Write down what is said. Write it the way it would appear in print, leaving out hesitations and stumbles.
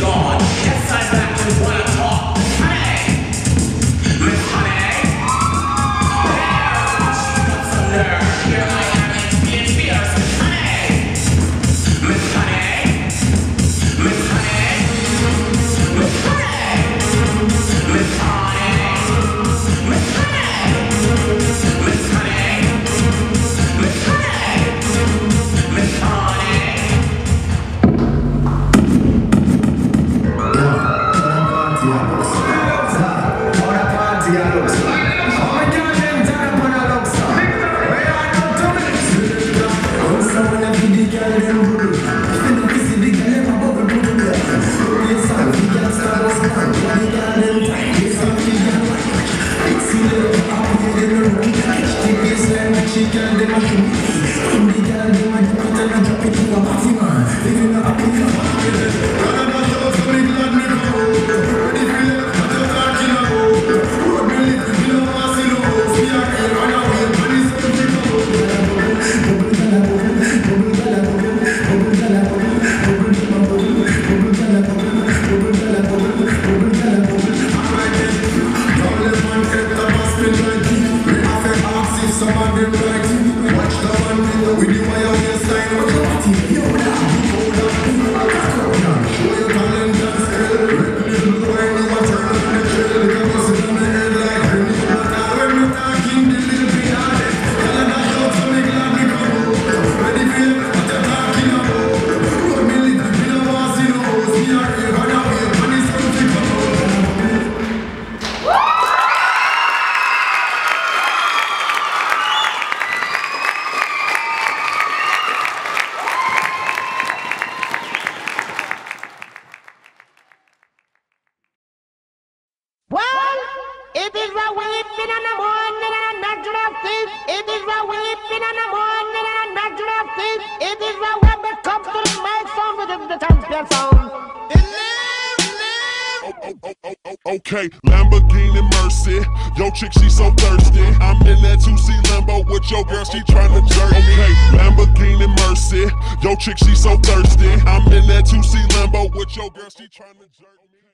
gone. Yes, I'm back to wanna talk. Honey, Miss Honey, there, she got some nerve. Here I am, it's being fierce. Miss Honey, Miss Honey, Miss Honey, Miss Honey, Miss Honey, Miss Honey, Miss Honey, Miss Honey, Miss Honey. Okay, Lamborghini Mercy, yo chick she so thirsty. I'm in that 2C Lambo with your girl, she tryna jerk me. Okay, Lamborghini Mercy, yo chick she so thirsty. I'm in that 2C Lambo with your girl, she tryna jerk me.